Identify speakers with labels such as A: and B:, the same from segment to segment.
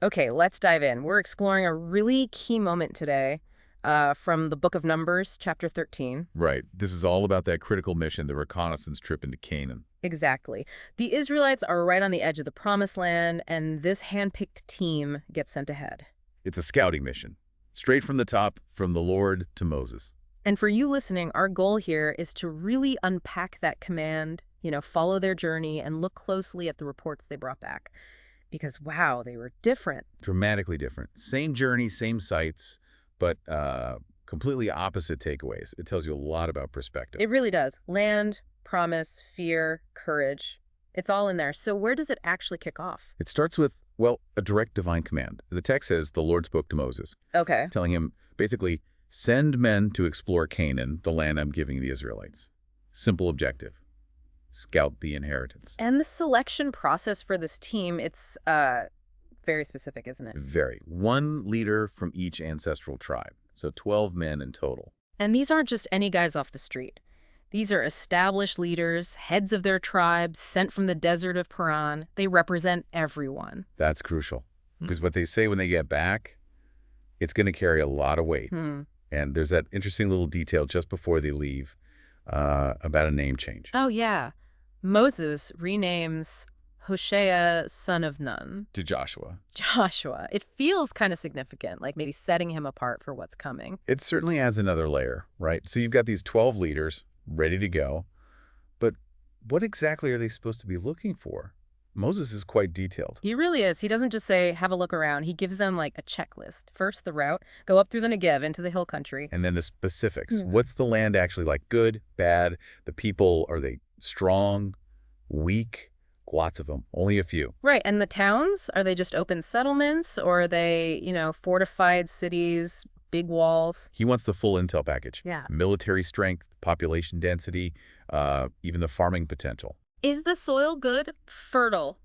A: Okay, let's dive in. We're exploring a really key moment today from the book of Numbers, chapter 13.
B: Right. This is all about that critical mission, the reconnaissance trip into Canaan.
A: Exactly. The Israelites are right on the edge of the promised land, and this handpicked team gets sent ahead.
B: It's a scouting mission, straight from the top, from the Lord to Moses.
A: And for you listening, our goal here is to really unpack that command, follow their journey and look closely at the reports they brought back. Because, wow, they were different.
B: Dramatically different. Same journey, same sights, but completely opposite takeaways. It tells you a lot about perspective.
A: It really does. Land, promise, fear, courage. It's all in there. So where does it actually kick off?
B: It starts with, well, a direct divine command. The text says the Lord spoke to Moses,
A: Okay.
B: telling him, basically, send men to explore Canaan, the land I'm giving the Israelites. Simple objective. Scout the inheritance.
A: And the selection process for this team, it's very specific, isn't it?
B: Very. One leader from each ancestral tribe. So 12 men in total.
A: And these aren't just any guys off the street. These are established leaders, heads of their tribes, sent from the desert of Paran. They represent everyone.
B: That's crucial. Because what they say when they get back, it's going to carry a lot of weight. And there's that interesting little detail just before they leave about a name change.
A: Oh, yeah. Moses renames Hoshea, son of Nun,
B: To Joshua.
A: Joshua. It feels kind of significant, like maybe setting him apart for what's coming.
B: It certainly adds another layer, right? So you've got these 12 leaders ready to go. But what exactly are they supposed to be looking for? Moses is quite detailed.
A: He really is. He doesn't just say, have a look around. He gives them like a checklist. First, the route, go up through the Negev into the hill country.
B: And then the specifics.
A: Yeah.
B: What's the land actually like? Good, bad? The people, are they strong, weak? Lots of them. Only a few.
A: Right. And the towns, are they just open settlements or are they, fortified cities, big walls?
B: He wants the full intel package.
A: Yeah.
B: Military strength, population density, even the farming potential.
A: Is the soil good? Fertile?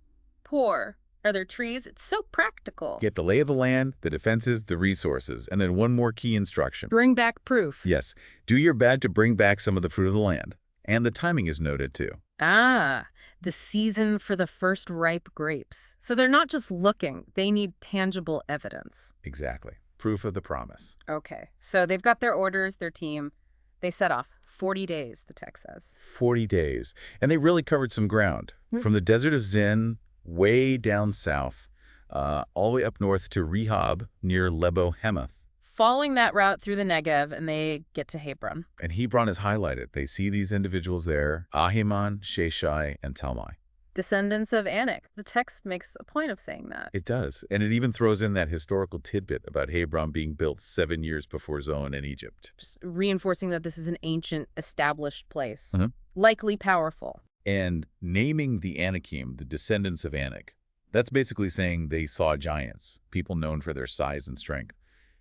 A: Poor? Are there trees? It's so practical.
B: Get the lay of the land, the defenses, the resources, and then one more key instruction.
A: Bring back proof.
B: Yes, do your best to bring back some of the fruit of the land. And the timing is noted too.
A: Ah, the season for the first ripe grapes. So they're not just looking, they need tangible evidence.
B: Exactly. Proof of the promise.
A: Okay, so they've got their orders, their team. They set off 40 days, the text says.
B: 40 days. And they really covered some ground. From the desert of Zin, way down south, all the way up north to Rehob near Lebo Hamath.
A: Following that route through the Negev, and they get to Hebron.
B: And Hebron is highlighted. They see these individuals there, Ahiman, Sheshai, and Talmai.
A: Descendants of Anak. The text makes a point of saying that.
B: It does. And it even throws in that historical tidbit about Hebron being built 7 years before Zoan in Egypt.
A: Just reinforcing that this is an ancient, established place. Likely powerful.
B: And naming the Anakim, the descendants of Anak, that's basically saying they saw giants, people known for their size and strength.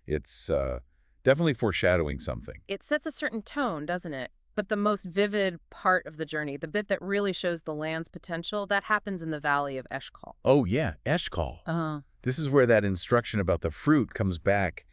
B: It's definitely foreshadowing something.
A: It sets a certain tone, doesn't it? But the most vivid part of the journey, the bit that really shows the land's potential, that happens in the valley of Eshcol.
B: Oh, yeah, Eshcol. This is where that instruction about the fruit comes back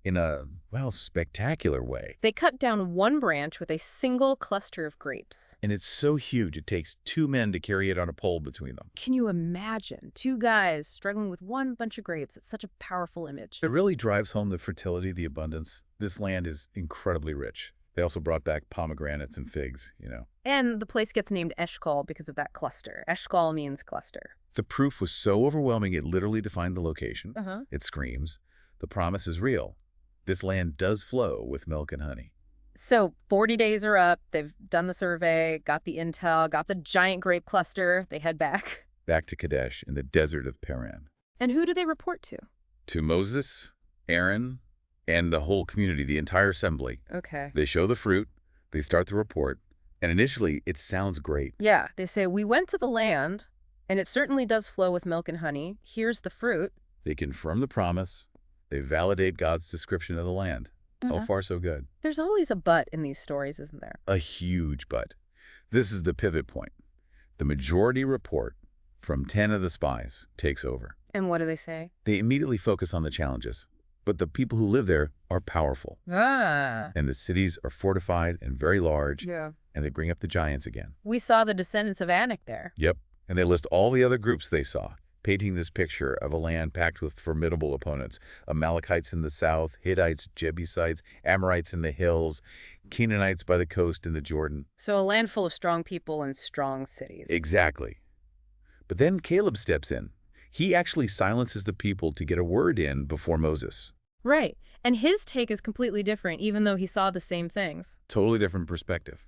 B: in a, well, spectacular way.
A: They cut down one branch with a single cluster of grapes.
B: And it's so huge, it takes 2 men to carry it on a pole between them.
A: Can you imagine? 2 guys struggling with one bunch of grapes. It's such a powerful image.
B: It really drives home the fertility, the abundance. This land is incredibly rich. They also brought back pomegranates and figs,
A: And the place gets named Eshcol because of that cluster. Eshcol means cluster.
B: The proof was so overwhelming it literally defined the location. It screams, the promise is real. This land does flow with milk and honey.
A: So 40 days are up. They've done the survey, got the intel, got the giant grape cluster. They head back.
B: Back to Kadesh in the desert of Paran.
A: And who do they report to?
B: To Moses, Aaron, and the whole community, the entire assembly.
A: Okay.
B: They show the fruit. They start the report. And initially, it sounds great.
A: Yeah, they say, we went to the land, and it certainly does flow with milk and honey. Here's the fruit.
B: They confirm the promise. They validate God's description of the land. So far, so good.
A: There's always a but in these stories, isn't there?
B: A huge but. This is the pivot point. The majority report from 10 of the spies takes over.
A: And what do they say?
B: They immediately focus on the challenges. But the people who live there are powerful. And the cities are fortified and very large.
A: Yeah.
B: And they bring up the giants again.
A: We saw the descendants of Anak there.
B: Yep. And they list all the other groups they saw. painting this picture of a land packed with formidable opponents: Amalekites in the south, Hittites, Jebusites, Amorites in the hills, Canaanites by the coast in the Jordan.
A: So a land full of strong people and strong cities.
B: Exactly. But then Caleb steps in. He actually silences the people to get a word in before Moses.
A: Right. And his take is completely different, even though he saw the same things.
B: Totally different perspective.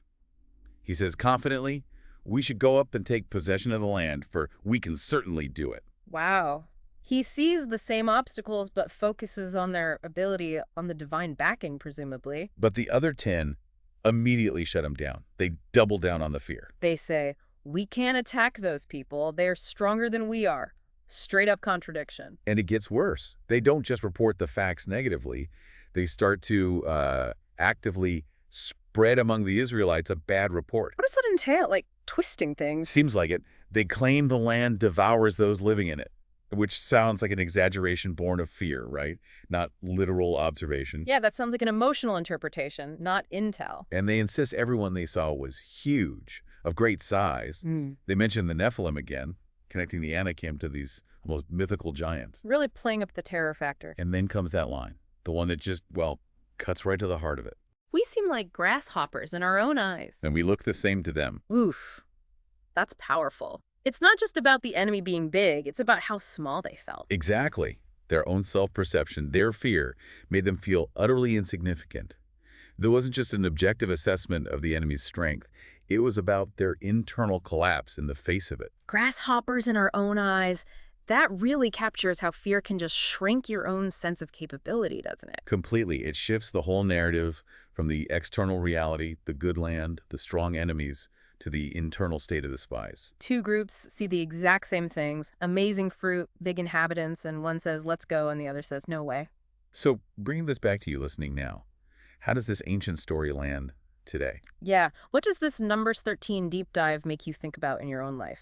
B: He says confidently, "We should go up and take possession of the land, for we can certainly do it."
A: Wow. He sees the same obstacles, but focuses on their ability on the divine backing, presumably.
B: But the other 10 immediately shut him down. They double down on the fear.
A: They say, we can't attack those people. They're stronger than we are. Straight up contradiction.
B: And it gets worse. They don't just report the facts negatively. They start to actively spread among the Israelites a bad report.
A: What does that entail? Like twisting things?
B: Seems like it. They claim the land devours those living in it, which sounds like an exaggeration born of fear, right? Not literal observation.
A: Yeah, that sounds like an emotional interpretation, not intel.
B: And they insist everyone they saw was huge, of great size. They mention the Nephilim again, connecting the Anakim to these almost mythical giants.
A: Really playing up the terror factor.
B: And then comes that line, the one that just, well, cuts right to the heart of it.
A: We seem like grasshoppers in our own eyes.
B: And we look the same to them.
A: Oof. That's powerful. It's not just about the enemy being big, it's about how small they felt.
B: Exactly. Their own self-perception, their fear, made them feel utterly insignificant. There wasn't just an objective assessment of the enemy's strength. It was about their internal collapse in the face of it.
A: Grasshoppers in our own eyes. That really captures how fear can just shrink your own sense of capability, doesn't it?
B: Completely. It shifts the whole narrative from the external reality, the good land, the strong enemies, to the internal state of the spies.
A: Two groups see the exact same things, amazing fruit, big inhabitants, and one says, let's go, and the other says, no way.
B: So bringing this back to you listening now, how does this ancient story land today?
A: Yeah. What does this Numbers 13 deep dive make you think about in your own life?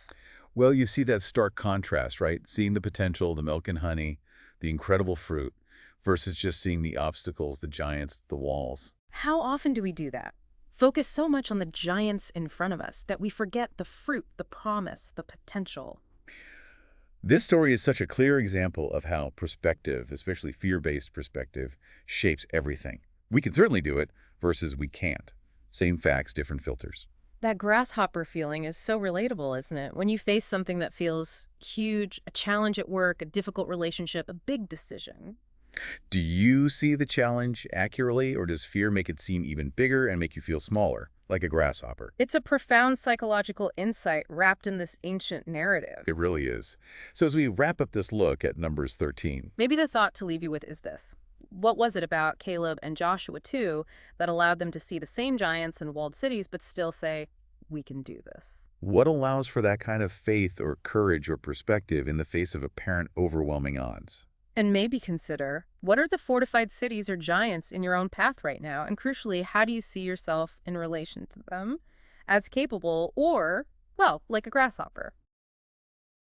B: Well, you see that stark contrast, right? Seeing the potential, the milk and honey, the incredible fruit, versus just seeing the obstacles, the giants, the walls.
A: How often do we do that? Focus so much on the giants in front of us that we forget the fruit, the promise, the potential.
B: This story is such a clear example of how perspective, especially fear-based perspective, shapes everything. We can certainly do it versus we can't. Same facts, different filters.
A: That grasshopper feeling is so relatable, isn't it? When you face something that feels huge, a challenge at work, a difficult relationship, a big decision.
B: Do you see the challenge accurately, or does fear make it seem even bigger and make you feel smaller, like a grasshopper?
A: It's a profound psychological insight wrapped in this ancient narrative.
B: It really is. So as we wrap up this look at Numbers 13,
A: Maybe the thought to leave you with is this. What was it about Caleb and Joshua too that allowed them to see the same giants and walled cities but still say, we can do this?
B: what allows for that kind of faith or courage or perspective in the face of apparent overwhelming odds?
A: And maybe consider, what are the fortified cities or giants in your own path right now? And crucially, how do you see yourself in relation to them? As capable or, well, like a grasshopper?